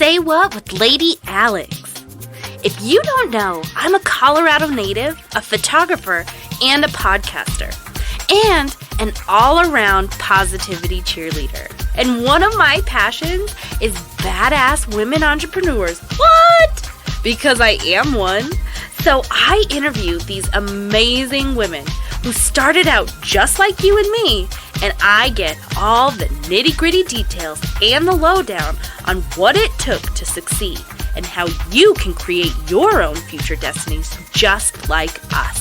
Say What with Lady Alex. If you don't know, I'm a Colorado native, a photographer, and a podcaster, and an all-around positivity cheerleader. And one of my passions is badass women entrepreneurs. What? Because I am one. So I interview these amazing women who started out just like you and me, and I get all the nitty-gritty details and the lowdown on what it took to succeed and how you can create your own future destinies just like us.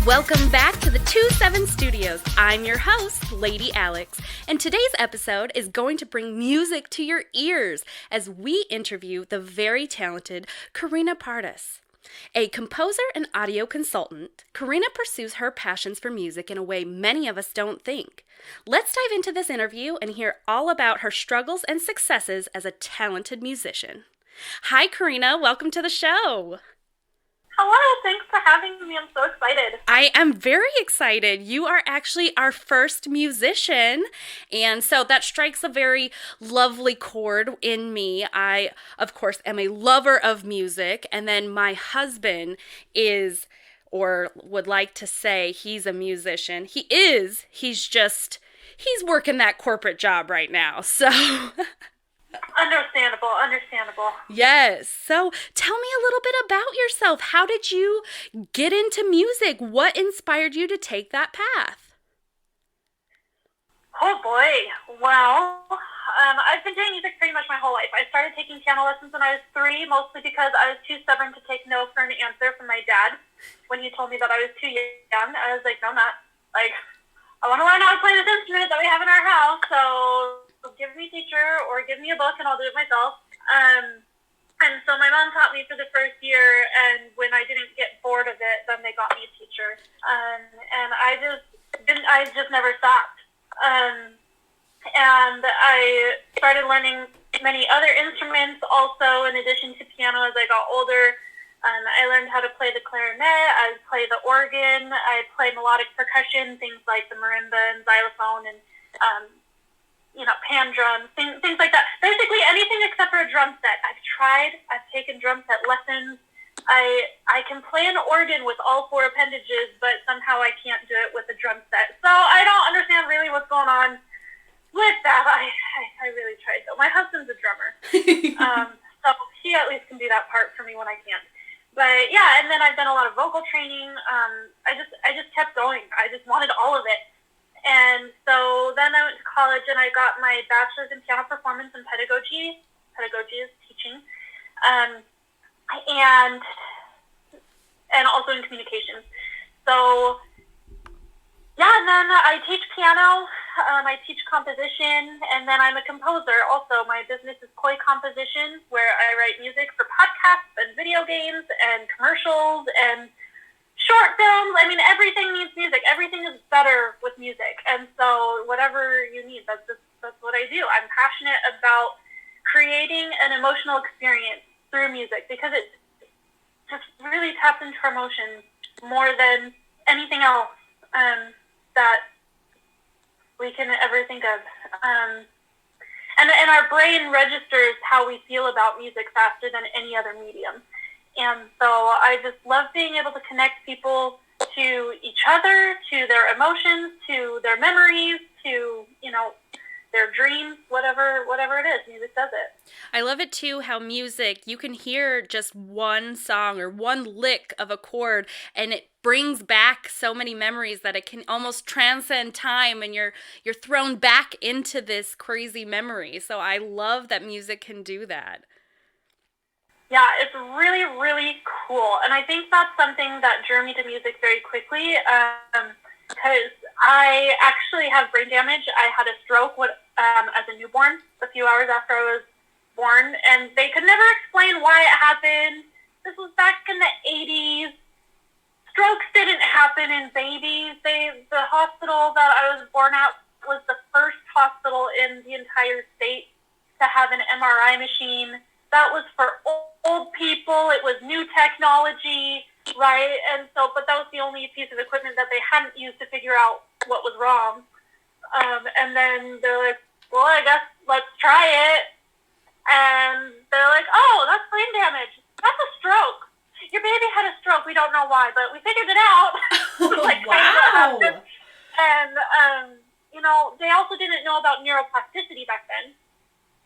Welcome back to the 27 Studios. I'm your host, Lady Alex, and today's episode is going to bring music to your ears as we interview the very talented Karina Pardus. A composer and audio consultant, Karina pursues her passions for music in a way many of us don't think. Let's dive into this interview and hear all about her struggles and successes as a talented musician. Hi, Karina. Welcome to the show. Hello, thanks for having me. I'm so excited. I am very excited. You are actually our first musician, and so that strikes a very lovely chord in me. I, of course, am a lover of music, and then my husband is, or would like to say he's a musician. He's working that corporate job right now, so... Understandable. Yes. So tell me a little bit about yourself. How did you get into music? What inspired you to take that path? Oh boy. Well, I've been doing music pretty much my whole life. I started taking piano lessons when I was 3, mostly because I was too stubborn to take no for an answer from my dad. When he told me that I was too young, I was like, no, I'm not. Like, I want to learn how to play this instrument that we have in our house, so give me a teacher or give me a book and I'll do it myself. And so my mom taught me for the first year, and when I didn't get bored of it, then they got me a teacher. And I just never stopped. And I started learning many other instruments also in addition to piano as I got older. I learned how to play the clarinet, I play the organ, I play melodic percussion, things like the marimba and xylophone and pan drums, things like that. Basically anything except for a drum set. I've taken drum set lessons. I can play an organ with all 4 appendages, but somehow I can't do it with a drum set. So I don't understand really what's going on with that. I really tried though. My husband's a drummer. So he at least can do that part for me when I can't. But yeah, and then I've done a lot of vocal training. I just kept going. I just wanted all of it. And so then I went to college and I got my bachelor's in piano performance and pedagogy. Pedagogy is teaching. And also in communications. So yeah, and then I teach piano, I teach composition, and then I'm a composer also. My business is Koi Composition, where I write music for podcasts and video games and commercials and short films. I mean, everything needs music. Everything is better with music. And so whatever you need, that's what I do. I'm passionate about creating an emotional experience through music because it just really taps into our emotions more than anything else that we can ever think of. And our brain registers how we feel about music faster than any other medium. And so I just love being able to connect people to each other, to their emotions, to their memories, to, their dreams, whatever it is, music does it. I love it too how music, you can hear just one song or one lick of a chord and it brings back so many memories that it can almost transcend time and you're thrown back into this crazy memory. So I love that music can do that. Yeah, it's really, really cool. And I think that's something that drew me to music very quickly because I actually have brain damage. I had a stroke as a newborn a few hours after I was born, and they could never explain why it happened. This was back in the 80s. Strokes didn't happen in babies. The hospital that I was born at was the first hospital in the entire state to have an MRI machine. That was for old people. It was new technology, right? And so, but that was the only piece of equipment that they hadn't used to figure out what was wrong. And then they're like, well, I guess let's try it. And they're like, oh, that's brain damage. That's a stroke. Your baby had a stroke. We don't know why, but we figured it out. Like, wow. And, they also didn't know about neuroplasticity back then.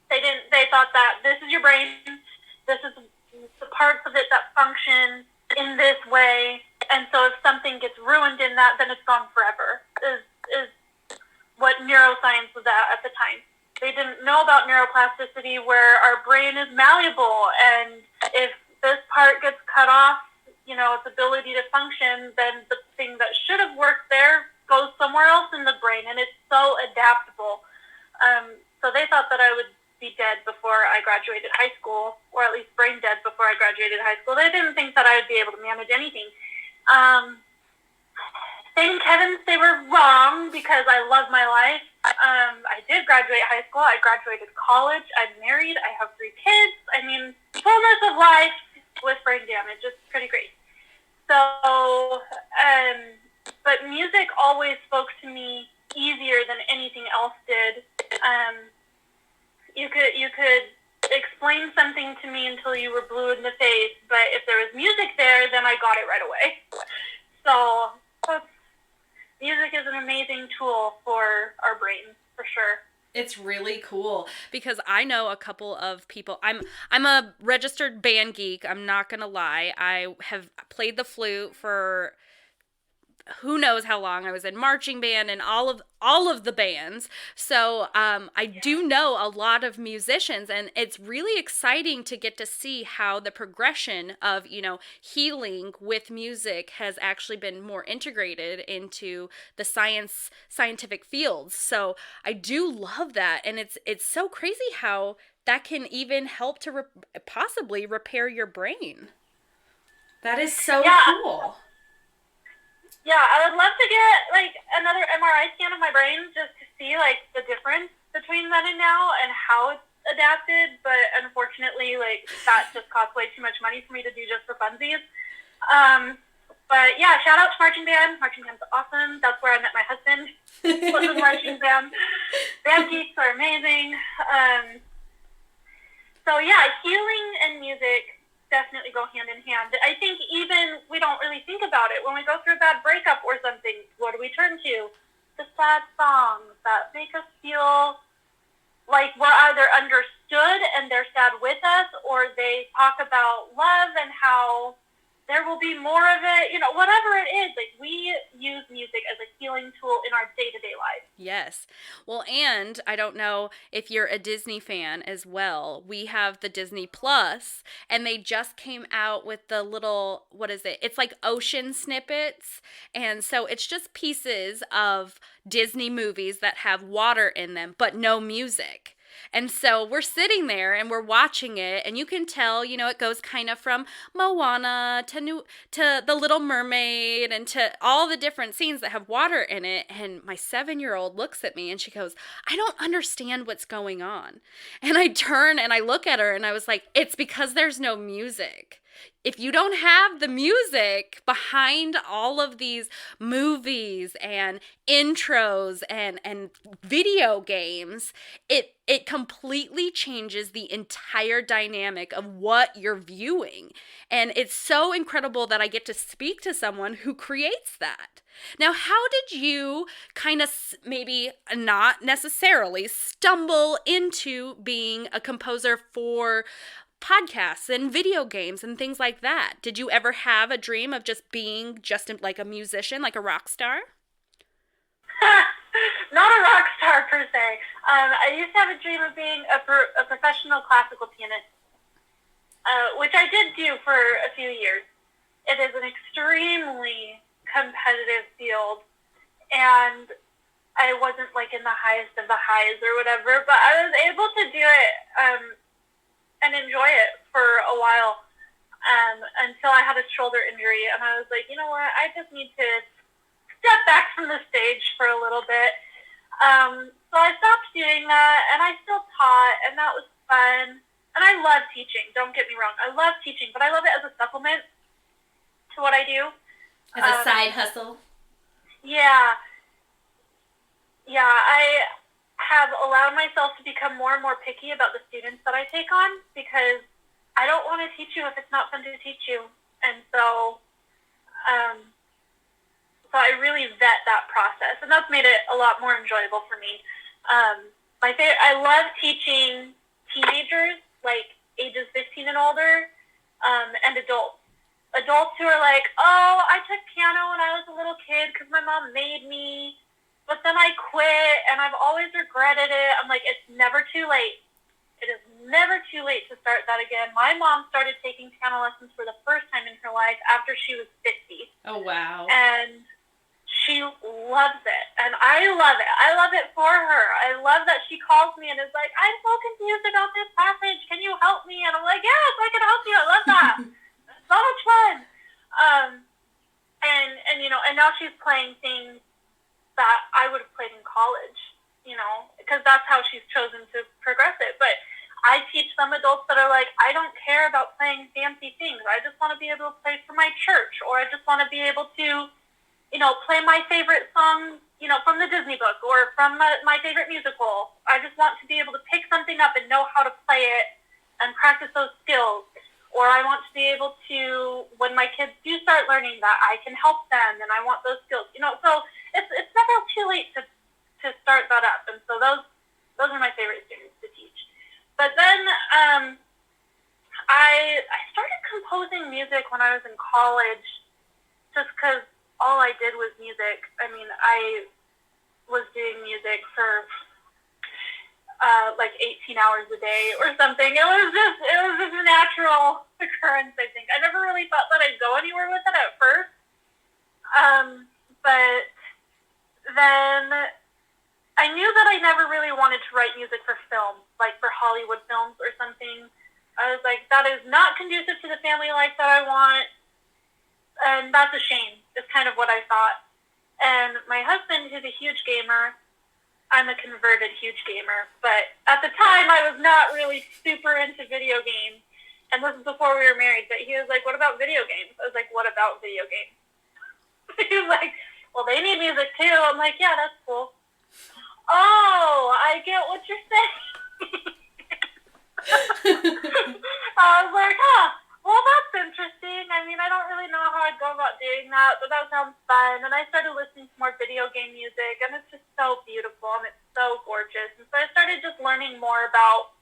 They thought that this is your brain. This is the parts of it that function in this way. And so if something gets ruined in that, then it's gone forever, is what neuroscience was at the time. They didn't know about neuroplasticity, where our brain is malleable, and if this part gets cut off, its ability to function, then the thing that should have worked there goes somewhere else in the brain, and it's so adaptable. So they thought that I would be dead before I graduated high school, or at least brain dead before I graduated high school. They didn't think that I would be able to manage anything. Thank heavens they were wrong, because I love my life. I did graduate high school. I graduated college. I'm married. I have 3 kids. I mean, fullness of life with brain damage. It's pretty great. So, but music always spoke to me easier than anything else did. You could explain something to me until you were blue in the face, but if there was music there, then I got it right away. So music is an amazing tool for our brains, for sure. It's really cool, because I know a couple of people. I'm a registered band geek. I'm not gonna lie. I have played the flute for who knows how long. I was in marching band and all of the bands. So I do know a lot of musicians, and it's really exciting to get to see how the progression of, healing with music has actually been more integrated into the scientific fields. So I do love that. And it's so crazy how that can even help to possibly repair your brain. That is so cool. Yeah, I would love to get, another MRI scan of my brain just to see, the difference between then and now and how it's adapted. But unfortunately, that just costs way too much money for me to do just for funsies. But, yeah, shout out to marching band. Marching band's awesome. That's where I met my husband. Was with marching band. Band geeks are amazing. So, yeah, healing and music definitely go hand in hand. I think even we don't really think about it when we go through a bad breakup or something. What do we turn to? The sad songs that make us feel like we're either understood and they're sad with us, or they talk about love and how there will be more of it, whatever it is. We use music as a healing tool in our day-to-day life. Yes. Well, and I don't know if you're a Disney fan as well. We have the Disney Plus, and they just came out with the little, what is it? It's like ocean snippets. And so it's just pieces of Disney movies that have water in them, but no music. And so we're sitting there and we're watching it, and you can tell, it goes kind of from Moana to The Little Mermaid, and to all the different scenes that have water in it. And my 7-year-old looks at me and she goes, I don't understand what's going on. And I turn and I look at her and I was like, it's because there's no music. If you don't have the music behind all of these movies and intros and video games, it completely changes the entire dynamic of what you're viewing. And it's so incredible that I get to speak to someone who creates that. Now, how did you kind of maybe not necessarily stumble into being a composer for podcasts and video games and things like that? Did you ever have a dream of just being like a musician, like a rock star? Not a rock star per se. I used to have a dream of being a professional classical pianist, which I did do for a few years. It is an extremely competitive field, and I wasn't in the highest of the highs or whatever, but I was able to do it and enjoy it for a while until I had a shoulder injury, and I was like, you know what, I just need to step back from the stage for a little bit. So I stopped doing that, and I still taught, and that was fun. And I love teaching, don't get me wrong. I love teaching, but I love it as a supplement to what I do. As a side hustle? Yeah. Yeah, I have allowed myself to become more and more picky about the students that I take on because I don't want to teach you if it's not fun to teach you. And um, so I really vet that process, and that's made it a lot more enjoyable for me. I love teaching teenagers, like ages 15 and older, and adults. Adults who are like, oh, I took piano when I was a little kid because my mom made me, but then I quit and I've always regretted it. I'm like, it's never too late. It is never too late to start that again. My mom started taking piano lessons for the first time in her life after she was 50. Oh, wow. And she loves it, and I love it. I love it for her. I love that she calls me and is like, I'm so confused about this passage. Can you help me? And I'm like, yes, I can help you. I love that. It's so much fun. And now she's playing things that I would have played in college, because that's how she's chosen to progress it. But I teach some adults that are like, I don't care about playing fancy things. I just want to be able to play for my church, or I just want to be able to play my favorite song, from the Disney book or from my favorite musical. I just want to be able to pick something up and know how to play it and practice those skills. Or I want to be able to, when my kids do start learning that, I can help them, and I want those skills. So it's never too late to start that up. And so those are my favorite students to teach. But then I started composing music when I was in college, just because all I did was music. I mean, I was doing music for like 18 hours a day or something. It was just a natural occurrence, I think. I never really thought that I'd go anywhere with it at first. But then I knew that I never really wanted to write music for film, like for Hollywood films or something. I was like, that is not conducive to the family life that I want. And that's a shame, is kind of what I thought. And my husband, who's a huge gamer, I'm a converted huge gamer, but at the time I was not really super into video games. And this is before we were married, but he was like, what about video games? I was like, what about video games? He was like, well, they need music too. I'm like, yeah, that's cool. Oh, I get what you're saying. I was like, well, that's interesting. I mean, I don't really know how I'd go about doing that, but that sounds fun. And I started listening to more video game music, and it's just so beautiful, and it's so gorgeous. And so I started just learning more about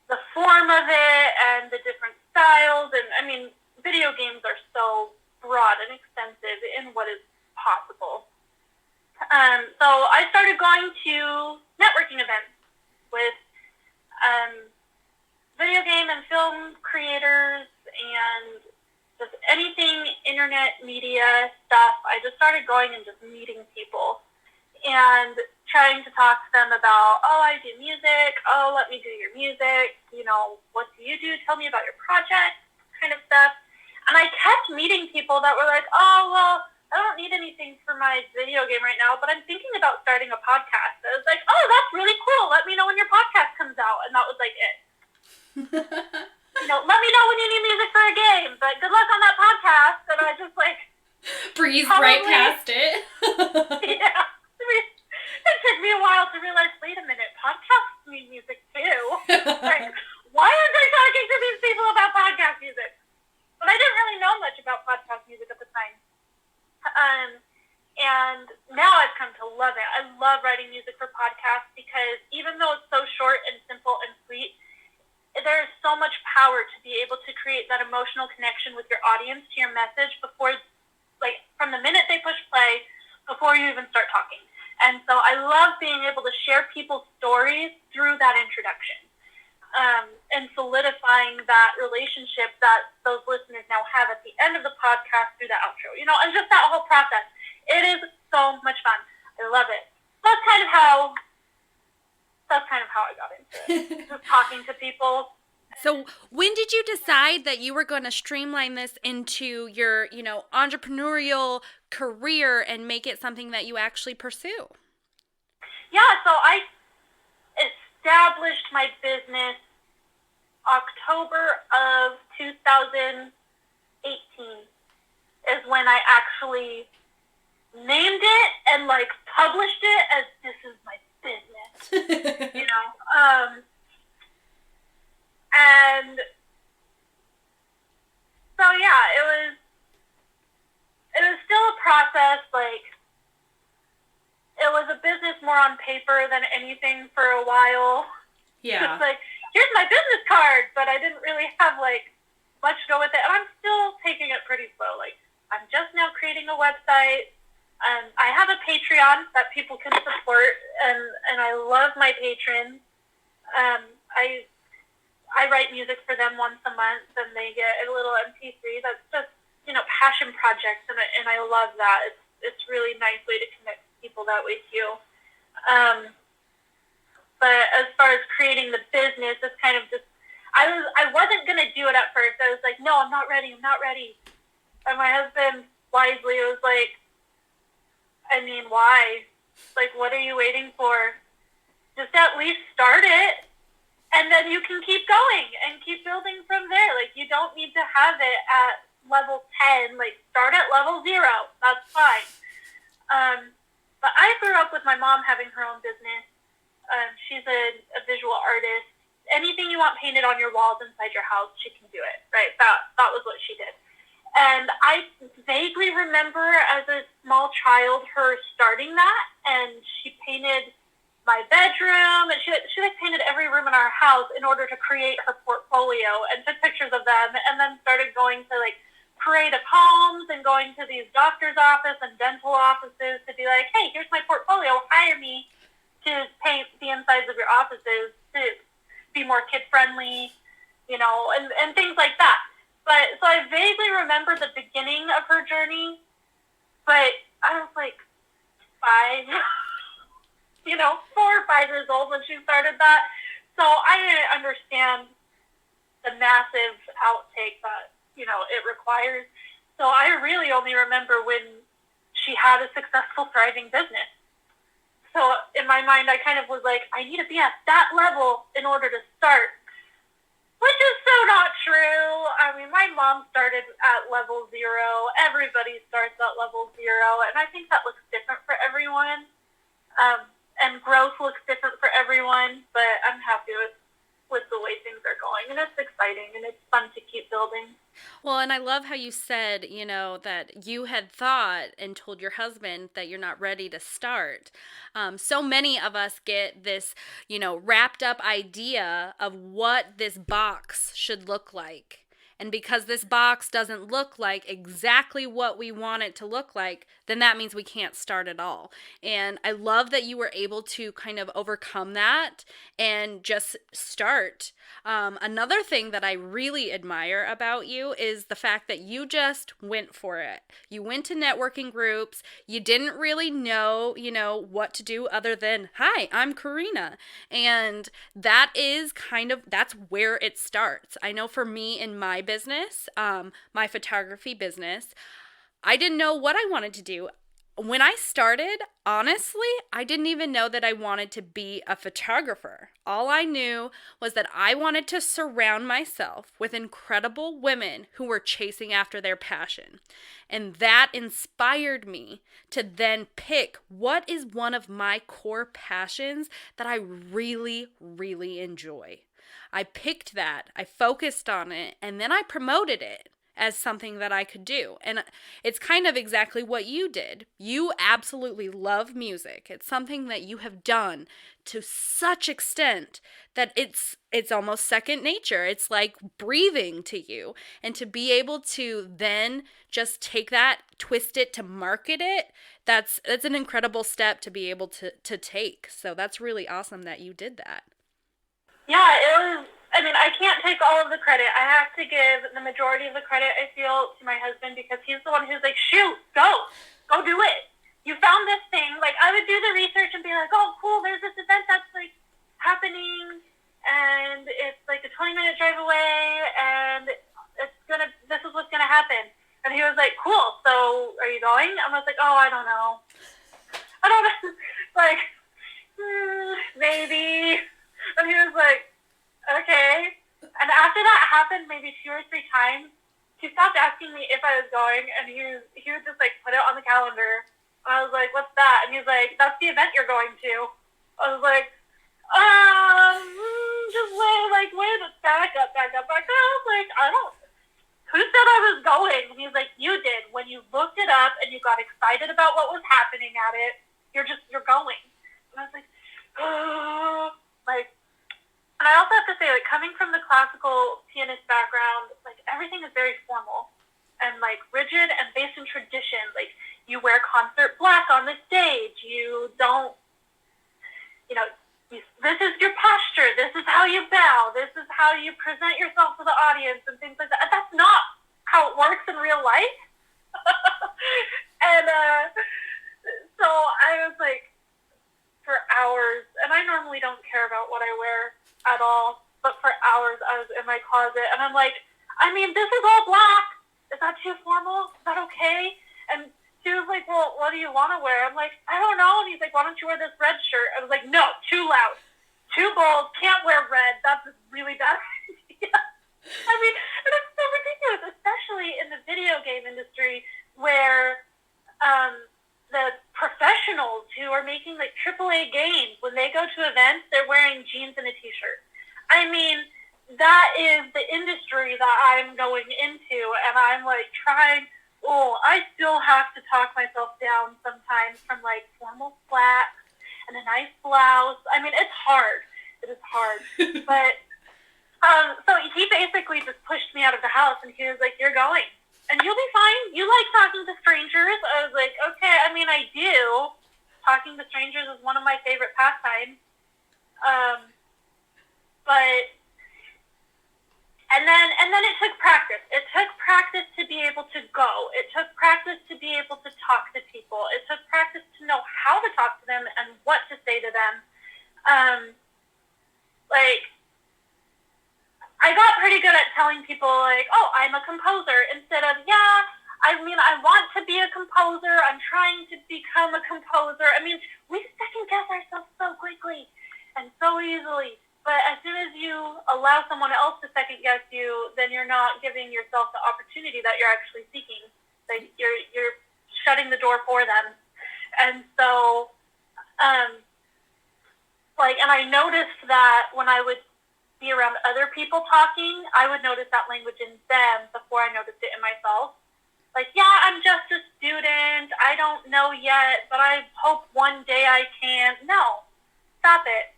the form of it and the different styles. And, I mean, video games are so broad and extensive in what is possible. So I started going to networking events with video game and film creators and just anything internet media stuff. I just started going and just meeting people and trying to talk to them about, oh, I do music. Oh, let me do your music. What do you do? Tell me about your project, kind of stuff. And I kept meeting people that were like, oh, well, I don't need anything for my video game right now, but I'm thinking about starting a podcast. I was like, oh, that's really cool. Let me know when your podcast comes out. And that was like it. Let me know when you need music for a game, but good luck on that podcast. And I just breezed right past it. Yeah. It took me a while to realize, wait a minute, podcasts need music too. Like, why aren't I talking to these people about podcast music? But I didn't really know much about podcast music at the time. And now I've come to love it. I love writing music for podcasts because even though it's so short and simple and sweet, there is so much power to be able to create that emotional connection with your audience to your message before, from the minute they push play, before you even start talking. And so I love being able to share people's stories through that introduction, and solidifying that relationship that those listeners now have at the end of the podcast through the outro, and just that whole process. It is so much fun. I love it. That's kind of how I got into it. Just talking to people. So when did you decide that you were going to streamline this into your, entrepreneurial career and make it something that you actually pursue? Yeah, so I established my business October of 2018 is when I actually named it and like published it as this is my business, you know. And so yeah, it was still a process. Like it was a business more on paper than anything for a while. Yeah. Just like, here's my business card, but I didn't really have like much to go with it. And I'm still taking it pretty slow. Like I'm just now creating a website. I have a Patreon that people can support, and I love my patrons. I write music for them once a month, and they get a little MP3. That's just, you know, passion projects, and I love that. It's really nice way to connect people that way too. But as far as creating the business, it's kind of just, I wasn't gonna do it at first. I was like, no, I'm not ready. And my husband wisely was like, I mean, why? Like, what are you waiting for? Just at least start it, and then you can keep going and keep building from there. Like, you don't need to have it at level 10. Like, start at level 0. That's fine. But I grew up with my mom having her own business. She's a visual artist. Anything you want painted on your walls inside your house, she can do it, right? That was what she did. And I vaguely remember as a small child her starting that, and she painted my bedroom, and she like painted every room in our house in order to create her portfolio, and took pictures of them, and then started going to like parade of homes and going to these doctor's office and dental offices to be like, hey, here's my portfolio, hire me to paint the insides of your offices to be more kid friendly, you know, and things like that. But so I vaguely remember the beginning of her journey, but I was like 5, 4 or 5 years old when she started that. So I didn't understand the massive outtake that, it requires. So I really only remember when she had a successful, thriving business. So in my mind, I kind of was like, I need to be at that level in order to start. Which is so not true. I mean, my mom started at level 0. Everybody starts at level 0. And I think that looks different for everyone. And growth looks different for everyone. But I'm happy with the way things are going. And it's exciting. And it's fun to keep building. Well, and I love how you said, that you had thought and told your husband that you're not ready to start. So many of us get this, wrapped up idea of what this box should look like. And because this box doesn't look like exactly what we want it to look like, then that means we can't start at all. And I love that you were able to kind of overcome that and just start. Another thing that I really admire about you is the fact that you just went for it. You went to networking groups. You didn't really know, what to do other than, hi, I'm Karina. And that's where it starts. I know for me in my business, my photography business, I didn't know what I wanted to do. When I started, honestly, I didn't even know that I wanted to be a photographer. All I knew was that I wanted to surround myself with incredible women who were chasing after their passion. And that inspired me to then pick what is one of my core passions that I really, really enjoy. I picked that, I focused on it, and then I promoted it as something that I could do. And it's kind of exactly what you did. You absolutely love music. It's something that you have done to such extent that it's almost second nature. It's like breathing to you. And to be able to then just take that, twist it to market it, that's an incredible step to be able to take. So that's really awesome that you did that. Yeah, it was. I mean, I can't take all of the credit. I have to give the majority of the credit, I feel, to my husband, because he's the one who's like, shoot, go do it. You found this thing. Like, I would do the research and be like, oh, cool, there's this event that's, like, happening, and it's, like, a 20-minute drive away, and this is what's gonna happen. And he was like, cool, so are you going? I was like, oh, I don't know. Like, maybe. And he was like, okay. And after that happened maybe 2 or 3 times, he stopped asking me if I was going, and he would just like put it on the calendar And I was like, what's that? And he's like, that's the event you're going to. I was like, just wait, back up. I was like, I don't, who said I was going? And he's like, you did. When you looked it up and you got excited about what was happening at it, you're going. And I was like, oh, like, and I also have to say, like, coming from the classical pianist background, like, everything is very formal and, like, rigid and based in tradition. Like, you wear concert black on the stage. You don't, this is your posture. This is how you bow. This is how you present yourself to the audience and things like that. That's not how it works in real life. And so I was like, for hours, and I normally don't care about what I wear at all, but for hours I was in my closet, and I'm like, I mean, this is all black. Is that too formal? Is that okay? And he was like, well, what do you want to wear? I'm like, I don't know. And he's like, why don't you wear this red shirt? I was like, no, too loud, too bold, can't wear red. That's a really bad idea. I mean, and it's so ridiculous, especially in the video game industry where the professionals who are making like AAA games, when they go to events, they're wearing jeans and a t-shirt. I mean, that is the industry that I'm going into, and I'm like trying. I still have to talk myself down sometimes from like formal slacks and a nice blouse. I mean, it's hard. It is hard. But so he basically just pushed me out of the house, and he was like, "You're going, and you'll be fine. You like talking to strangers." I was like, "Okay. I mean, I do. Talking to strangers is one of my favorite pastimes." But And then it took practice. It took practice to be able to go. It took practice to be able to talk to people. It took practice to know how to talk to them and what to say to them. I got pretty good at telling people, like, oh, I'm a composer, instead of, I want to be a composer. I'm trying to become a composer. I mean, we second-guess ourselves so quickly and so easily. But as soon as you allow someone else to second-guess you, then you're not giving yourself the opportunity that you're actually seeking. Like, you're shutting the door for them. And so, and I noticed that when I would be around other people talking, I would notice that language in them before I noticed it in myself. Like, I'm just a student. I don't know yet, but I hope one day I can. No, stop it.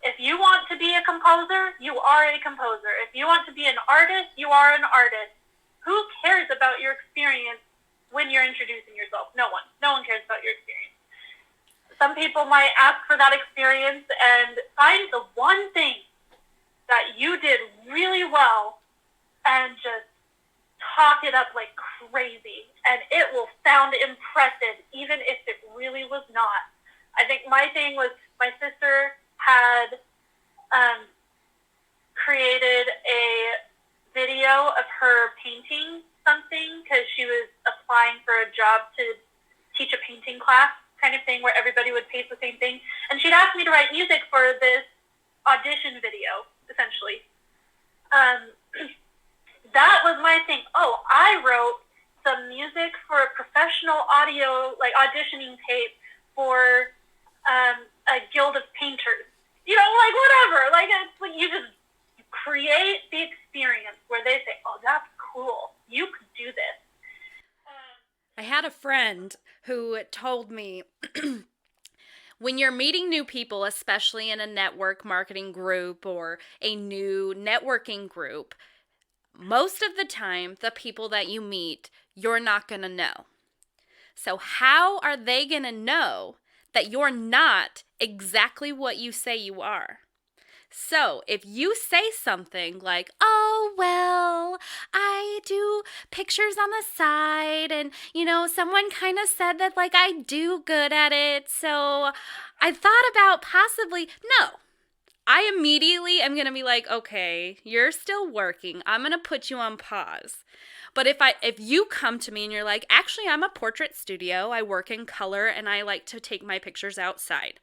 If you want to be a composer, you are a composer. If you want to be an artist, you are an artist. Who cares about your experience when you're introducing yourself? No one. No one cares about your experience. Some people might ask for that experience and find the one thing that you did really well and just talk it up like crazy. And it will sound impressive, even if it really was not. I think my thing was, my sister had created a video of her painting something because she was applying for a job to teach a painting class kind of thing where everybody would paint the same thing. And she'd asked me to write music for this audition video, essentially. That was my thing. I wrote some music for a professional audio, like auditioning tape for a guild of painters. Whatever. It's like you just create the experience where they say, oh, that's cool. You could do this. I had a friend who told me when you're meeting new people, especially in a network marketing group or a new networking group, most of the time, the people that you meet, you're not going to know. So how are they going to know that you're not exactly what you say you are? So if you say something like, oh, well, I do pictures on the side and, someone kind of said that, I do good at it. So I thought about possibly, no. I immediately am going to be like, okay, you're still working. I'm going to put you on pause. But if you come to me and you're like, actually, I'm a portrait studio. I work in color and I like to take my pictures outside.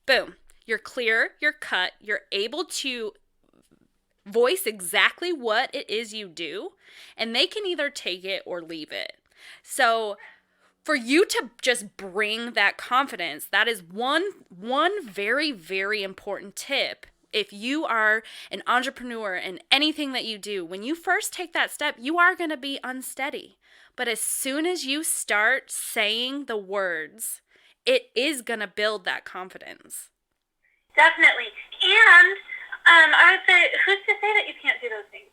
Boom. You're clear, you're cut, you're able to voice exactly what it is you do, and they can either take it or leave it. So for you to just bring that confidence, that is one very, very important tip. If you are an entrepreneur in anything that you do, when you first take that step, you are going to be unsteady. But as soon as you start saying the words, it is going to build that confidence. Definitely. And I would say, who's to say that you can't do those things?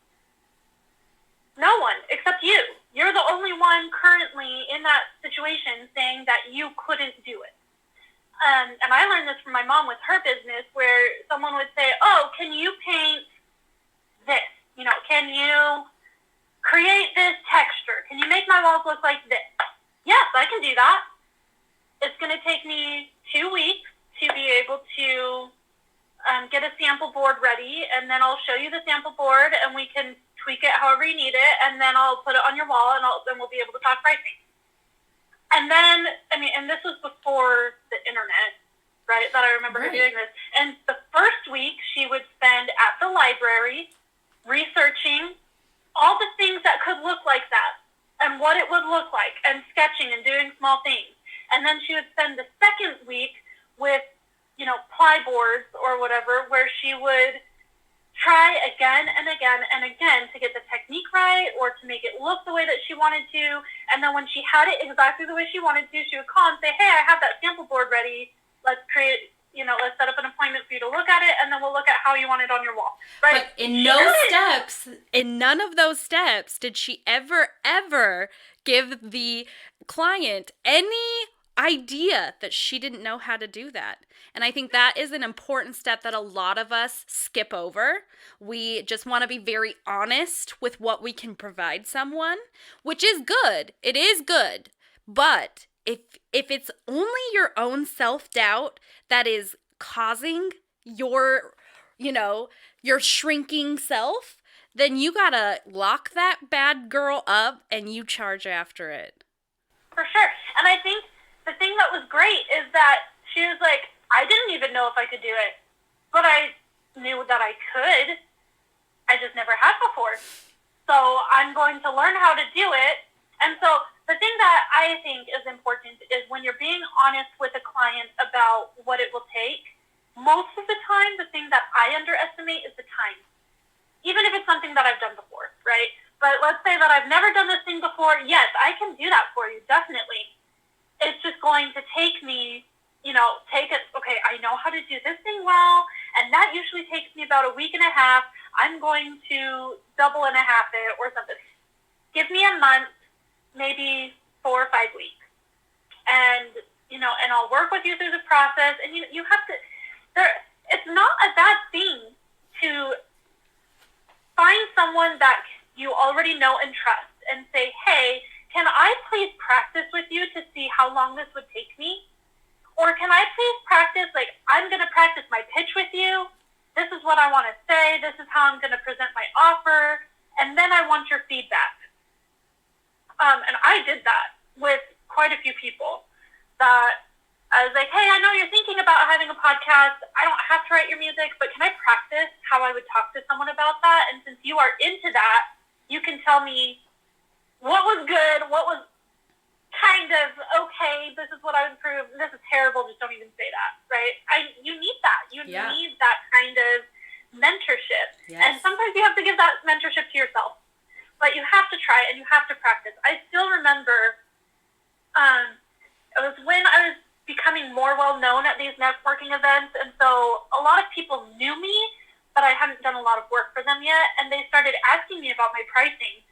No one, except you. You're the only one currently in that situation saying that you couldn't do it. And I learned this from my mom with her business, where someone would say, oh, can you paint this? You know, can you create this texture? Can you make my walls look like this? Yes, I can do that. It's going to take me 2 weeks to be able to get a sample board ready, and then I'll show you the sample board, and we can tweak it however you need it, and then I'll put it on your wall, and then we'll be able to talk pricing. And then, and this was before the internet, right, that I remember her doing this. And the first week, she would spend at the library researching all the things that could look like that and what it would look like, and sketching and doing small things. And then she would spend the second week with, ply boards or whatever, where she would try again and again and again to get the technique right, or to make it look the way that she wanted to. And then when she had it exactly the way she wanted to, she would call and say, hey, I have that sample board ready. Let's let's set up an appointment for you to look at it, and then we'll look at how you want it on your wall. Right? But in none of those steps did she ever give the client any idea that she didn't know how to do that. And I think that is an important step that a lot of us skip over. We just want to be very honest with what we can provide someone, which is good. It is good. But if it's only your own self-doubt that is causing your shrinking self, then you got to lock that bad girl up and you charge after it. For sure. And I think the thing that was great is that she was like, I didn't even know if I could do it, but I knew that I could. I just never had before. So I'm going to learn how to do it. And so the thing that I think is important is when you're being honest with a client about what it will take, most of the time, the thing that I underestimate is the time. Even if it's something that I've done before, right? But let's say that I've never done this thing before. Yes, I can do that for you, definitely. It's just going to take me, okay, I know how to do this thing well, and that usually takes me about a week and a half. I'm going to double and a half it or something. Give me a month, maybe 4 or 5 weeks. And, and I'll work with you through the process. And you have to, it's not a bad thing to find someone that you already know and trust and say, hey, can I please practice with you to see how long this would take me? Or can I please practice, I'm going to practice my pitch with you. This is what I want to say. This is how I'm going to present my offer. And then I want your feedback. And I did that with quite a few people. That I was like, hey, I know you're thinking about having a podcast. I don't have to write your music, but can I practice how I would talk to someone about that? And since you are into that, you can tell me what was good, what was kind of okay, this is what I would improve, this is terrible, just don't even say that, right? You need that. You need that kind of mentorship. Yes. And sometimes you have to give that mentorship to yourself. But you have to try it and you have to practice. I still remember it was when I was becoming more well-known at these networking events, and so a lot of people knew me, but I hadn't done a lot of work for them yet, and they started asking me about my pricing.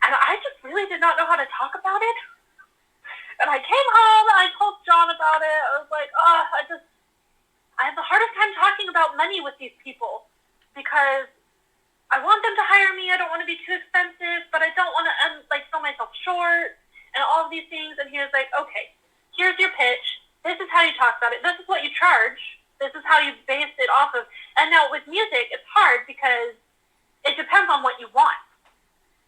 And I just really did not know how to talk about it. And I came home and I told John about it. I was like, I have the hardest time talking about money with these people because I want them to hire me. I don't want to be too expensive, but I don't want to sell myself short and all of these things. And he was like, okay, here's your pitch. This is how you talk about it. This is what you charge. This is how you base it off of. And now with music, it's hard because it depends on what you want.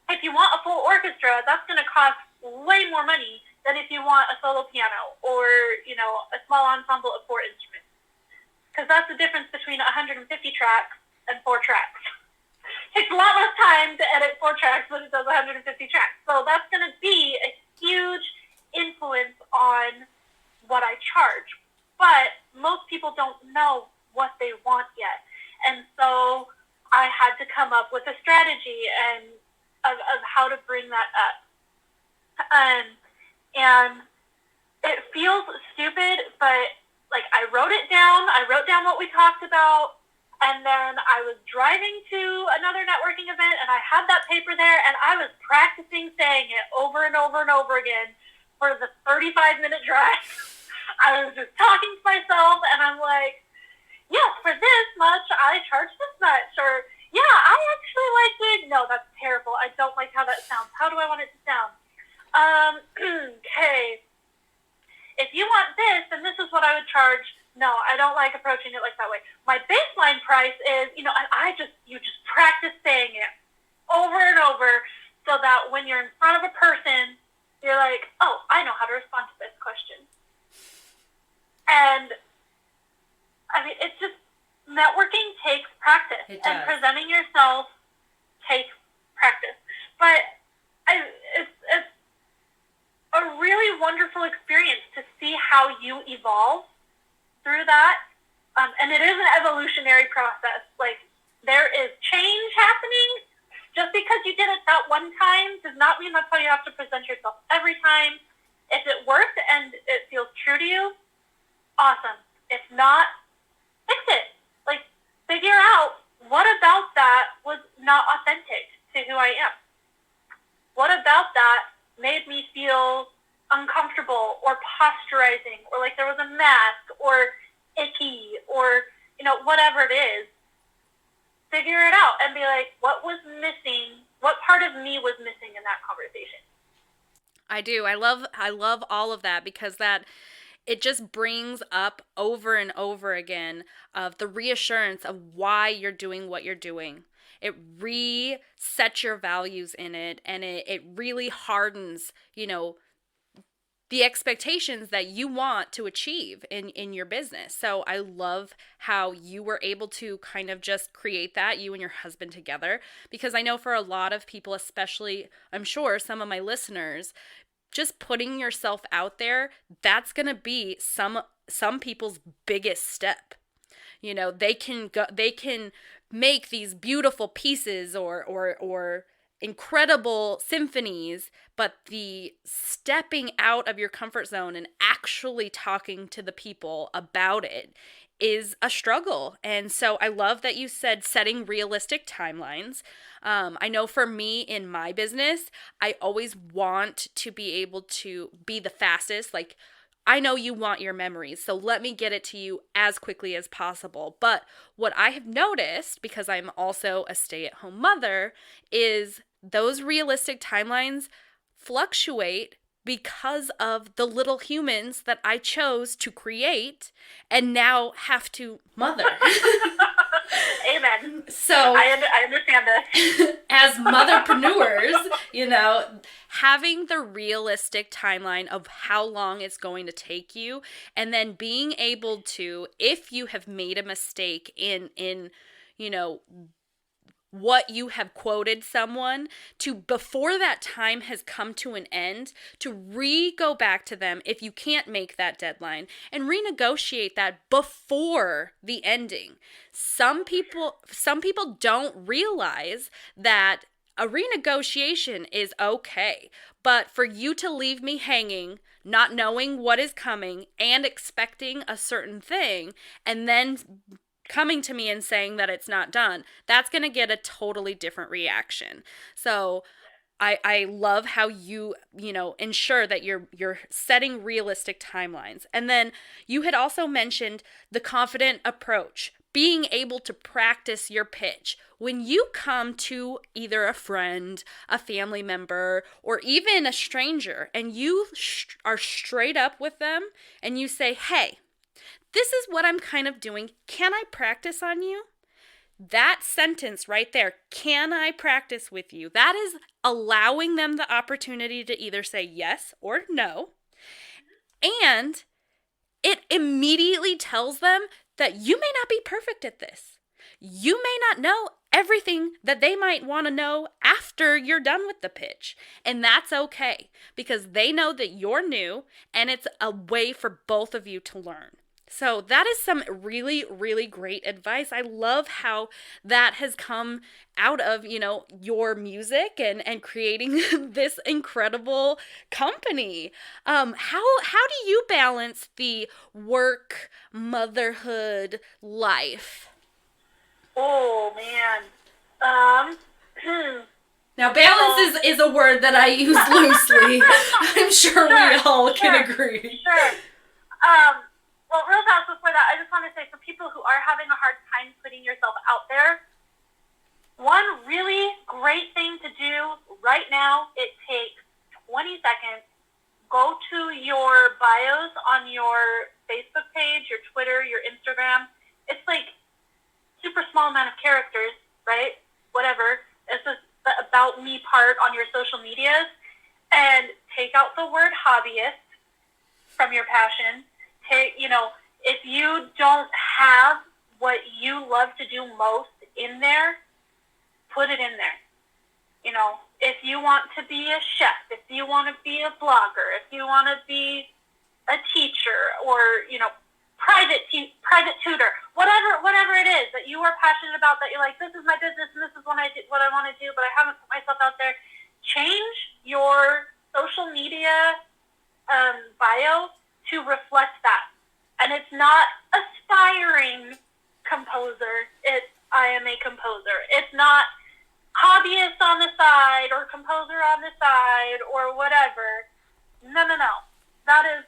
If you want a full orchestra, that's going to cost way more money than if you want a solo piano or, a small ensemble of 4 instruments. Because that's the difference between 150 tracks and 4 tracks. It takes a lot less time to edit 4 tracks than it does 150 tracks. So that's going to be a huge influence of how to bring that up. And it feels stupid, but like I wrote it down. I wrote down what we talked about, and then I was driving to another networking event, and I had that paper there, and I was practicing saying it over and over and over again for the 35-minute drive. I was just talking to myself, and I'm like, yes, for this much, I charge this much, or yeah, I actually like doing, no, that's terrible. I don't like how that sounds. How do I want it to sound? Okay. If you want this, then this is what I would charge. No, I don't like approaching it like that way. My baseline price is, and you just practice saying it over and over so that when you're in front of a person, you're like, oh, I know how to respond to this question. And, I mean, it's just, networking takes practice. And presenting yourself takes practice. But it's a really wonderful experience to see how you evolve through that. And it is an evolutionary process. Like, there is change happening. Just because you did it that one time does not mean that's how you have to present yourself every time. If it worked and it feels true to you, awesome. If not, fix it. Like, figure out what about that was not authentic to who I am. What about that made me feel uncomfortable or posturizing or like there was a mask or icky or, whatever it is. Figure it out and be like, what was missing? What part of me was missing in that conversation? I do. I love all of that because it just brings up over and over again of the reassurance of why you're doing what you're doing. It resets your values in it, and it really hardens, the expectations that you want to achieve in your business. So I love how you were able to kind of just create that, you and your husband together, because I know for a lot of people, especially, I'm sure some of my listeners, just putting yourself out there, that's going to be some people's biggest step. They can make these beautiful pieces or incredible symphonies, but the stepping out of your comfort zone and actually talking to the people about it is a struggle. And so I love that you said setting realistic timelines. I know for me in my business, I always want to be able to be the fastest. Like, I know you want your memories, so let me get it to you as quickly as possible. But what I have noticed, because I'm also a stay-at-home mother, is those realistic timelines fluctuate because of the little humans that I chose to create and now have to mother. Amen. So I understand this. As motherpreneurs, having the realistic timeline of how long it's going to take you, and then being able to, if you have made a mistake in what you have quoted someone, to, before that time has come to an end, to go back to them if you can't make that deadline and renegotiate that before the ending. Some people don't realize that a renegotiation is okay, but for you to leave me hanging, not knowing what is coming and expecting a certain thing, and then coming to me and saying that it's not done, that's going to get a totally different reaction. So I love how you ensure that you're setting realistic timelines. And then you had also mentioned the confident approach, being able to practice your pitch. When you come to either a friend, a family member, or even a stranger, and you are straight up with them and you say, hey, this is what I'm kind of doing. Can I practice on you? That sentence right there, can I practice with you? That is allowing them the opportunity to either say yes or no. And it immediately tells them that you may not be perfect at this. You may not know everything that they might want to know after you're done with the pitch. And that's okay, because they know that you're new and it's a way for both of you to learn. So that is some really, really great advice. I love how that has come out of, your music and creating this incredible company. How do you balance the work, motherhood life? Oh man. Um, Now, balance is a word that I use loosely. I'm sure we all can agree. Sure. Well, real fast before that, I just want to say for people who are having a hard time putting yourself out there, one really great thing to do right now, it takes 20 seconds. Go to your bios on your Facebook page, your Twitter, your Instagram. It's like super small amount of characters, right? Whatever. It's just the about me part on your social medias, and take out the word hobbyist from your passion. If you don't have what you love to do most in there, put it in there. If you want to be a chef, if you want to be a blogger, if you want to be a teacher, or private tutor, whatever it is that you are passionate about, that you're like, this is my business and this is what I want to do, but I haven't put myself out there. Change your social media bio to reflect that. And it's not aspiring composer, it's I am a composer. It's not hobbyist on the side or composer on the side or whatever. No. That is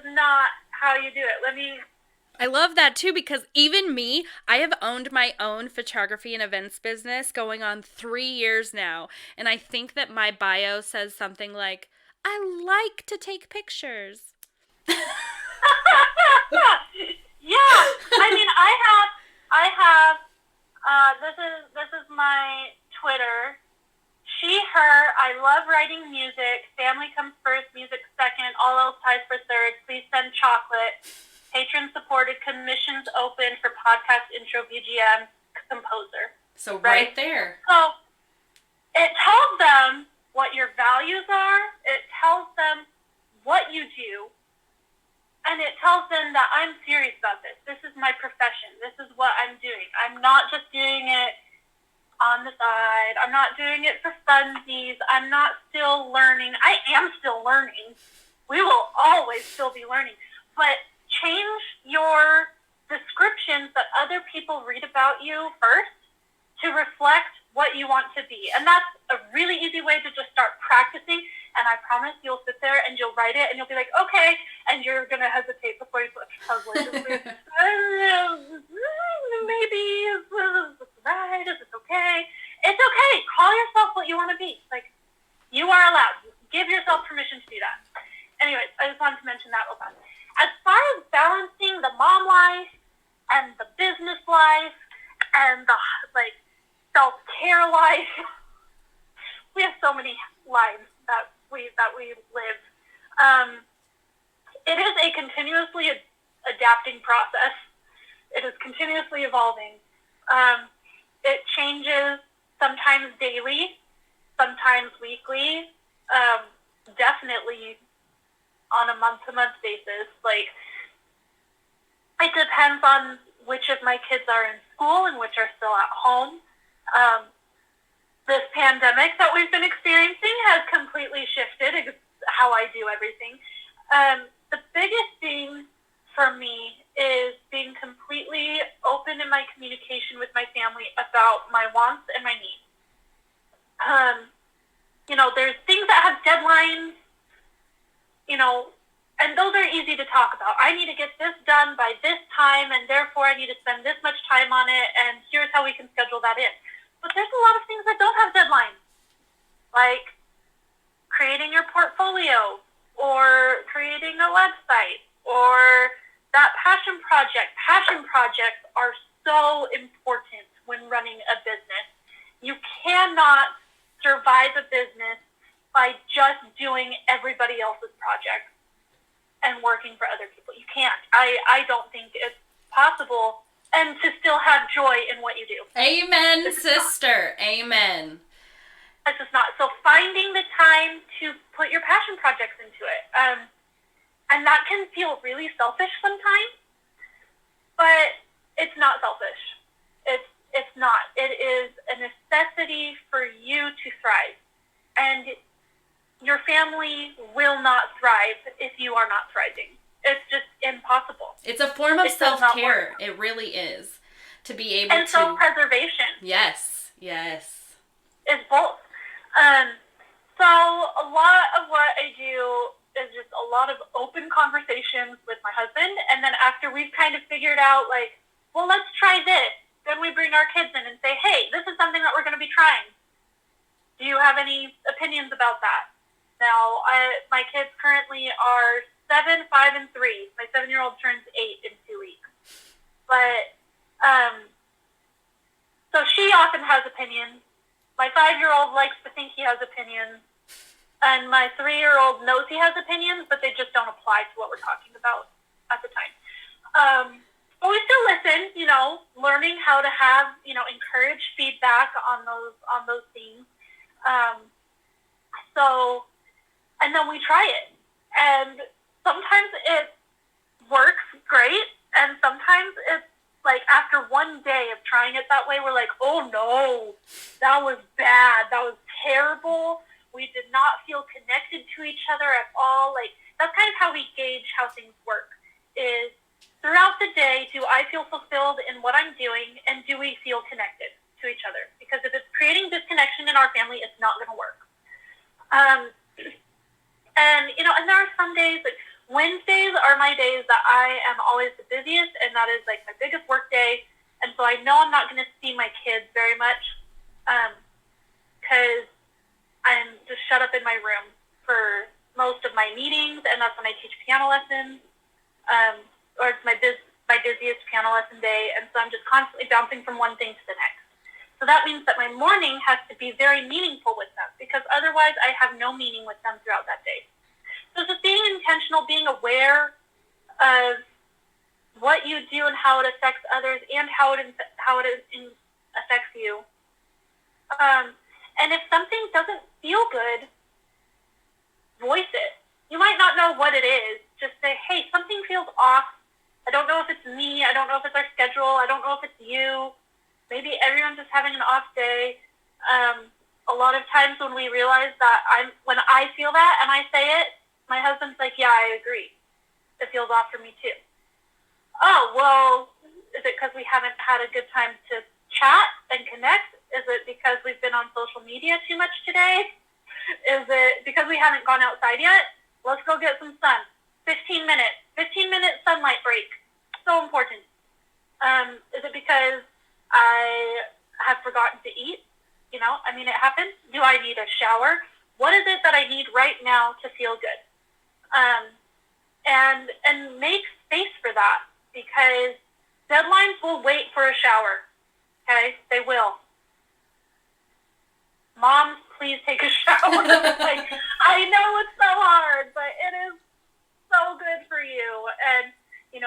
not how you do it. I love that too, because even me, I have owned my own photography and events business going on 3 years now. And I think that my bio says something like, I like to take pictures. Yeah, I have. This is my Twitter. She, her. I love writing music. Family comes first, music second. All else ties for third. Please send chocolate. Patron supported. Commissions open for podcast intro BGM composer. So right there. So it tells them what your values are. It tells them what you do. And it tells them that I'm serious about this. This is my profession. This is what I'm doing. I'm not just doing it on the side. I'm not doing it for funsies. I'm not still learning. I am still learning. We will always still be learning. But change your descriptions that other people read about you first to reflect what you want to be. And that's a really easy way to just start practicing. And I promise you'll sit there and you'll write it and you'll be like, okay. And you're going to hesitate before you put puzzling. Maybe, is this right? Is this okay? It's okay. Call yourself what you want to be. Like, you are allowed. Give yourself permission to do that. Anyways, I just wanted to mention that real fast. As far as balancing the mom life and the business life and the, self-care life, we have so many lives that we live. It is a continuously adapting process. It is continuously evolving. It changes sometimes daily, sometimes weekly, definitely on a month-to-month basis. It depends on which of my kids are in school and which are still at home. This pandemic that we've been experiencing has completely shifted how I do everything. The biggest thing for me is being completely open in my communication with my family about my wants and my needs. There's things that have deadlines, and those are easy to talk about. I need to get this done by this time, and therefore I need to spend this much time on it, and here's how we can schedule that in. But there's a lot of things that don't have deadlines, like creating your portfolio, or creating a website, or that passion project. Passion projects are so important when running a business. You cannot survive a business by just doing everybody else's projects and working for other people. You can't. I don't think it's possible, and to still have joy in what you do. Amen, sister. Amen. It's just not. So finding the time to put your passion projects into it. And that can feel really selfish sometimes, But it's not selfish. It's not. It is a necessity for you to thrive. And your family will not thrive if you are not thriving. It's just impossible. It's a form of self-care. It really is. To be able and self-preservation. Yes. Yes. It's both. So a lot of what I do is just a lot of open conversations with my husband. And then after we've kind of figured out, like, well, let's try this. Then we bring our kids in and say, hey, this is something that we're going to be trying. Do you have any opinions about that? Now, my kids currently are 7, 5, and 3. My 7-year-old turns 8 in 2 weeks. But, so she often has opinions. My 5-year-old likes to think he has opinions. And my 3-year-old knows he has opinions, but they just don't apply to what we're talking about at the time. But we still listen, learning how to have, encourage feedback on those things. And then we try it. And sometimes it works great, and sometimes it's like after one day of trying it that way, we're like, oh no, that was bad. That was terrible. We did not feel connected to each other at all. Like, that's kind of how we gauge how things work, is throughout the day, do I feel fulfilled in what I'm doing, and do we feel connected to each other? Because if it's creating disconnection in our family, it's not going to work. And there are some days, like Wednesdays are my days that I am always the busiest, and that is like my biggest work day. And so I know I'm not going to see my kids very much because I'm just shut up in my room for most of my meetings, and that's when I teach piano lessons. Or it's my busiest piano lesson day, and so I'm just constantly bouncing from one thing to the next. So that means that my morning has to be very meaningful with them, because otherwise I have no meaning with them throughout that day. So just being intentional, being aware of what you do and how it affects others, and how it affects you. And if something doesn't feel good, voice it. You might not know what it is. Just say, hey, something feels off. I don't know if it's me. I don't know if it's our schedule. I don't know if it's you. Maybe everyone's just having an off day. A lot of times when we realize that when I feel that and I say it, my husband's like, yeah, I agree. It feels off for me too. Oh, well, is it because we haven't had a good time to chat and connect? Is it because we've been on social media too much today? Is it because we haven't gone outside yet? Let's go get some sun. 15 minute sunlight break. So important. Is it because I have forgotten to eat? It happens. Do I need a shower? What is it that I need right now to feel good? And make space for that, because deadlines will wait for a shower. Okay? They will. Moms, please take a shower. Like, I know it's so hard, but it is so good for you. And,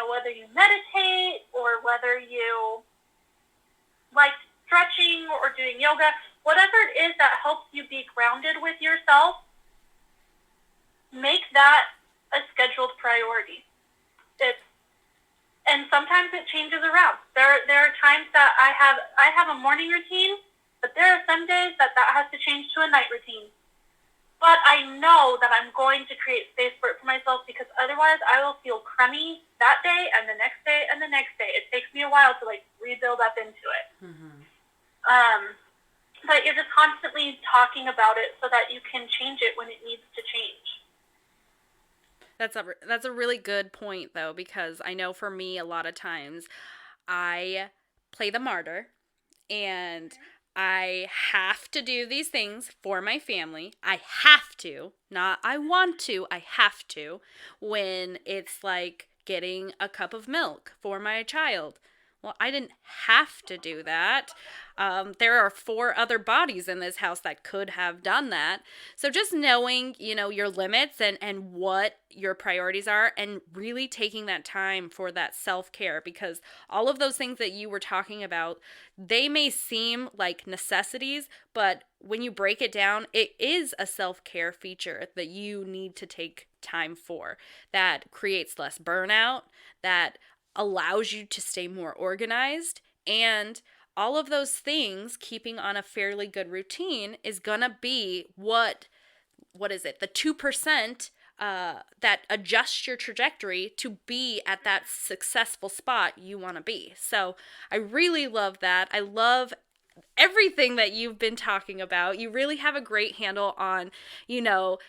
whether you meditate or whether you like stretching or doing yoga, whatever it is that helps you be grounded with yourself, make that a scheduled priority. And sometimes it changes around. There are times that I have a morning routine, but there are some days that has to change to a night routine. But I know that I'm going to create space for it for myself, because otherwise I will feel crummy that day and the next day and the next day. It takes me a while to rebuild up into it. Mm-hmm. But you're just constantly talking about it so that you can change it when it needs to change. That's a really good point, though, because I know for me, a lot of times I play the martyr, and I have to do these things for my family. I have to, not I want to, I have to, when it's like getting a cup of milk for my child. Well, I didn't have to do that. There are 4 other bodies in this house that could have done that. So just knowing, your limits and what your priorities are, and really taking that time for that self-care, because all of those things that you were talking about, they may seem like necessities, but when you break it down, it is a self-care feature that you need to take time for. That creates less burnout, that allows you to stay more organized, and all of those things, keeping on a fairly good routine, is gonna be what is it? The 2% that adjusts your trajectory to be at that successful spot you want to be. So I really love that. I love everything that you've been talking about. You really have a great handle on,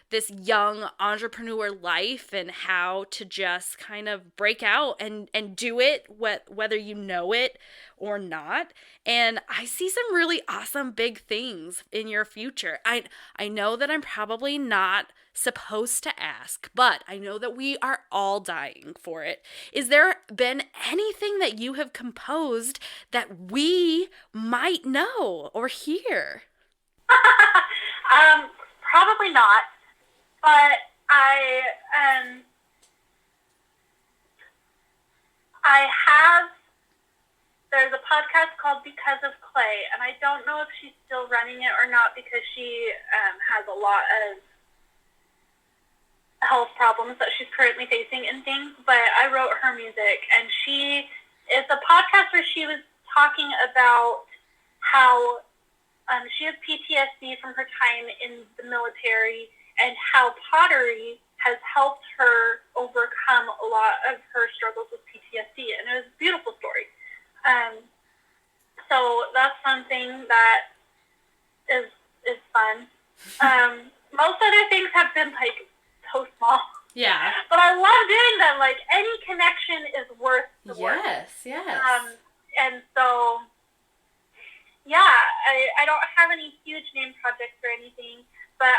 this young entrepreneur life and how to just kind of break out and do it, whether you know it or not. And I see some really awesome big things in your future. I know that I'm probably not supposed to ask, but I know that we are all dying for it. Is there been anything that you have composed that we might know or hear? Probably not, but I have. There's a podcast called Because of Clay, and I don't know if she's still running it or not because she has a lot of health problems that she's currently facing and things, but I wrote her music, and it's a podcast where she was talking about how she has PTSD from her time in the military and how pottery has helped her overcome a lot of her struggles with PTSD, and it was a beautiful story. So that's something that is fun. Most other things have been like so small. Yeah. But I love doing them. Like, any connection is worth the work. Yes. And so, yeah, I don't have any huge name projects or anything, but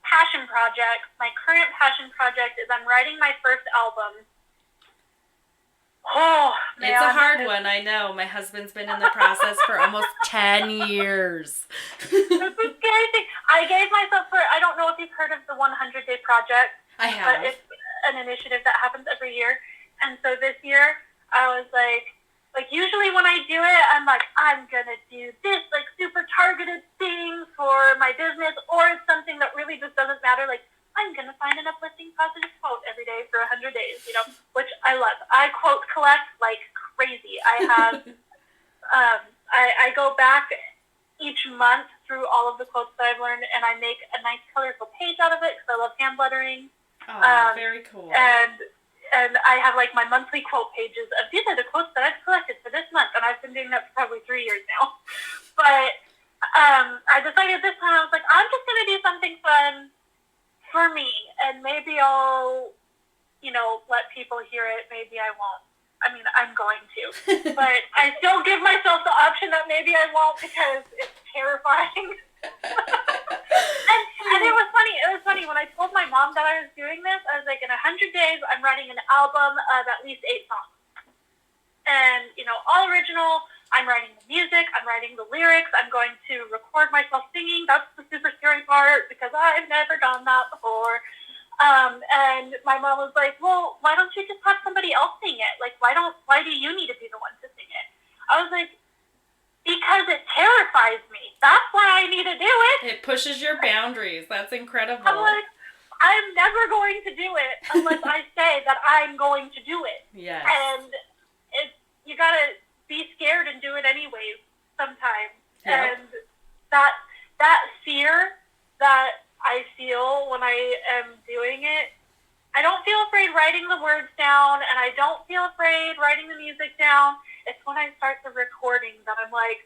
passion projects. My current passion project is I'm writing my first album. Oh, man. It's a hard one, I know. My husband's been in the process for almost 10 years. It's a scary thing. I gave myself I don't know if you've heard of the 100-Day Project. I have. But it's an initiative that happens every year. And so this year, I was like usually when I do it, I'm like, I'm going to do this, like, super targeted thing for my business, or it's something that really just doesn't matter, like, I'm going to find an uplifting positive quote every day for 100 days, which I love. I quote collect like crazy. I have, I go back each month through all of the quotes that I've learned, and I make a nice colorful page out of it because I love hand lettering. Oh, very cool. And I have like my monthly quote pages of these are the quotes that I've collected for this month, and I've been doing that for probably 3 years now. But I decided this time I was like, I'm just going to do something fun for me, and maybe I'll, let people hear it. Maybe I won't. I mean, I'm going to, but I still give myself the option that maybe I won't because it's terrifying. and it was funny. It was funny when I told my mom that I was doing this. I was like, in 100 days, I'm writing an album of at least 8 songs, and all original. I'm writing the music, I'm writing the lyrics, I'm going to record myself singing. That's the super scary part because I've never done that before. And my mom was like, well, why don't you just have somebody else sing it? Like, why do you need to be the one to sing it? I was like, because it terrifies me. That's why I need to do it. It pushes your boundaries. That's incredible. I'm like, I'm never going to do it unless I say that I'm going to do it. Yes. And you gotta be scared and do it anyways sometimes. Yep. And that fear that I feel when I am doing it, I don't feel afraid writing the words down, and I don't feel afraid writing the music down. It's when I start the recording that I'm like,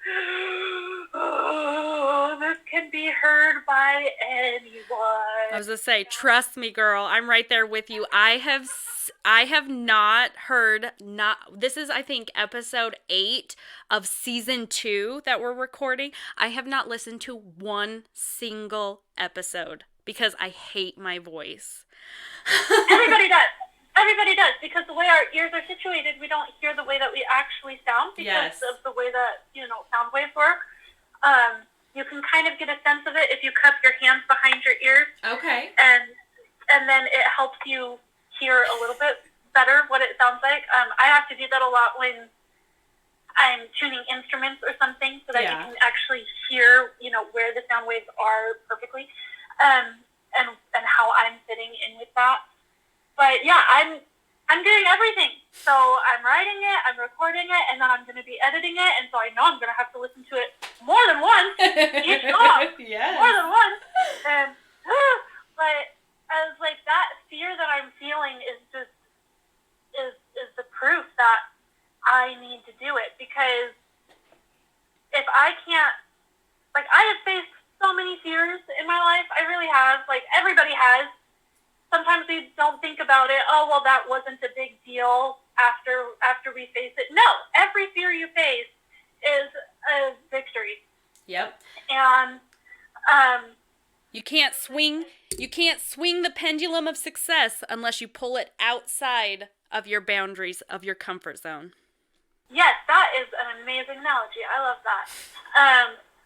oh, this can be heard by anyone. I was going to say, trust me, girl. I'm right there with you. I have not heard, this is, I think, episode 8 of season 2 that we're recording. I have not listened to one single episode because I hate my voice. Everybody does, because the way our ears are situated, we don't hear the way that we actually sound because of the way that, sound waves work. You can kind of get a sense of it if you cup your hands behind your ears. Okay. And then it helps you hear a little bit better what it sounds like. I have to do that a lot when I'm tuning instruments or something so that you can actually hear, where the sound waves are perfectly, and how I'm fitting in with that. But yeah, I'm doing everything. So I'm writing it, I'm recording it, and then I'm going to be editing it, and so I know I'm going to have to listen to it more than once, each song, yes. more than once, and, but I was like, that fear that I'm feeling is just, is the proof that I need to do it, because if I can't, like, I have faced so many fears in my life, I really have, like, everybody has. Sometimes we don't think about it, oh, well, that wasn't a big deal after we face it. No, every fear you face is a victory. Yep. And you can't swing the pendulum of success unless you pull it outside of your boundaries of your comfort zone. Yes, that is an amazing analogy. I love that.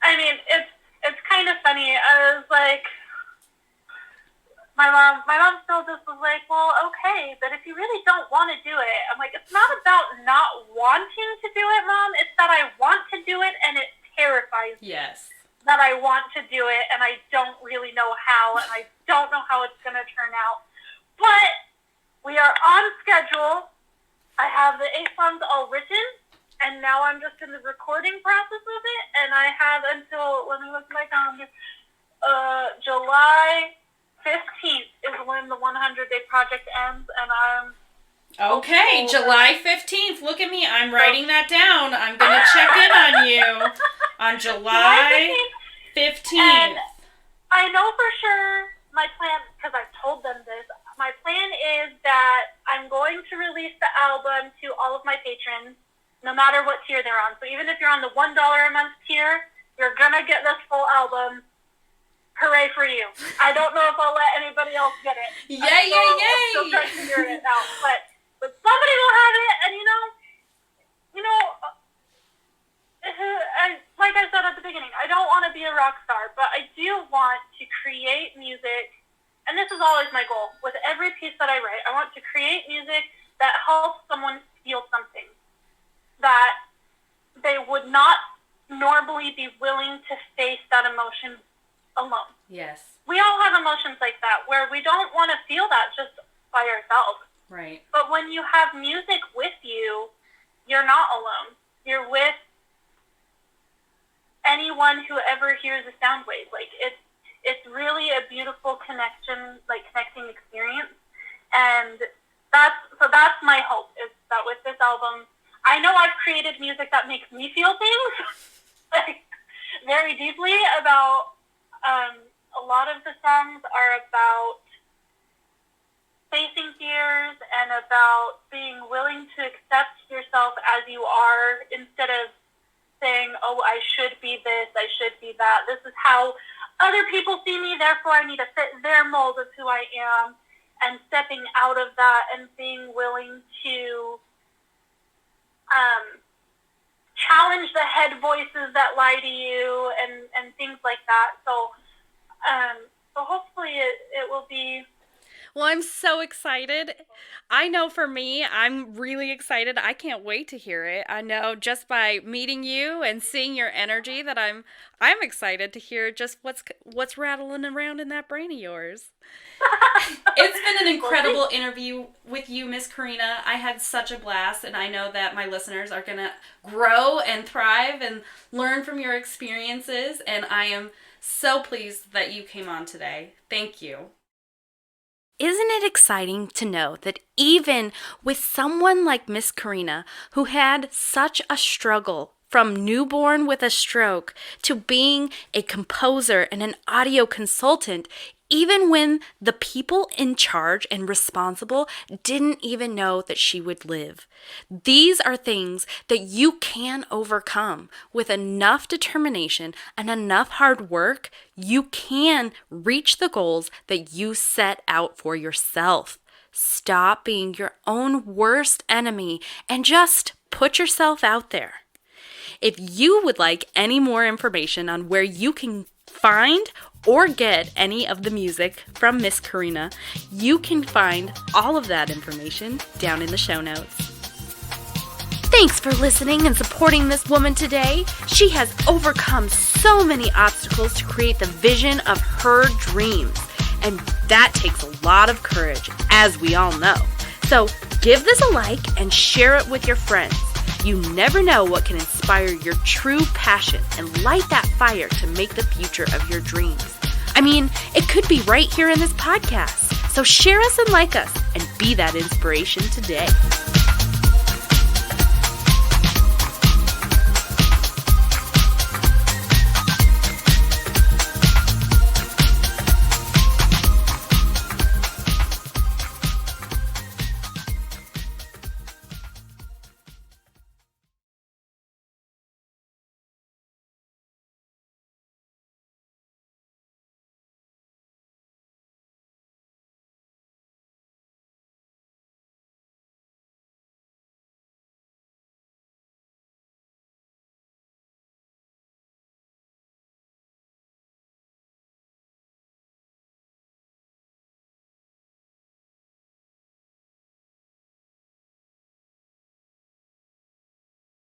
I mean, it's kind of funny. I was like, my mom still just was like, well, okay, but if you really don't want to do it, I'm like, it's not about not wanting to do it, Mom. It's that I want to do it, and it terrifies me. Yes. That I want to do it, and I don't really know how, and I don't know how it's going to turn out. But we are on schedule. I have the 8 songs all written, and now I'm just in the recording process of it, and I have until, let me look at my calendar, July 15th is when the 100-day project ends, and I'm... Okay, July 15th. Look at me. I'm writing that down. I'm going to check in on you on July 15th. And I know for sure my plan, because I've told them this, my plan is that I'm going to release the album to all of my patrons, no matter what tier they're on. So even if you're on the $1 a month tier, you're going to get this full album. Hooray for you. I don't know if I'll let anybody else get it. Yay, I'm still trying to figure it out. But somebody will have it, and you know, like I said at the beginning, I don't want to be a rock star, but I do want to create music, and this is always my goal. With every piece that I write, I want to create music that helps someone feel something that they would not normally be willing to face that emotion alone. Yes. We all have emotions like that where we don't want to feel that just by ourselves. Right. But when you have music with you, you're not alone. You're with anyone who ever hears a sound wave. Like, it's really a beautiful connection, like connecting experience. And that's my hope, is that with this album, I know I've created music that makes me feel things like very deeply about. A lot of the songs are about facing fears and about being willing to accept yourself as you are, instead of saying, oh, I should be this, I should be that. This is how other people see me, therefore I need to fit their mold of who I am, and stepping out of that and being willing to challenge the head voices that lie to you and things like that. So hopefully it will be. Well, I'm so excited. I know for me, I'm really excited. I can't wait to hear it. I know just by meeting you and seeing your energy that I'm excited to hear just what's rattling around in that brain of yours. It's been an incredible interview with you, Miss Karina. I had such a blast, and I know that my listeners are going to grow and thrive and learn from your experiences, and I am so pleased that you came on today. Thank you. Isn't it exciting to know that even with someone like Miss Karina, who had such a struggle from newborn with a stroke to being a composer and an audio consultant, even when the people in charge and responsible didn't even know that she would live. These are things that you can overcome with enough determination and enough hard work. You can reach the goals that you set out for yourself. Stop being your own worst enemy and just put yourself out there. If you would like any more information on where you can find or get any of the music from Miss Karina, you can find all of that information down in the show notes. Thanks for listening and supporting this woman today. She has overcome so many obstacles to create the vision of her dreams. And that takes a lot of courage, as we all know. So Give this a like and share it with your friends. You never know what can inspire your true passion and light that fire to make the future of your dreams. I mean, it could be right here in this podcast. So share us and like us and be that inspiration today.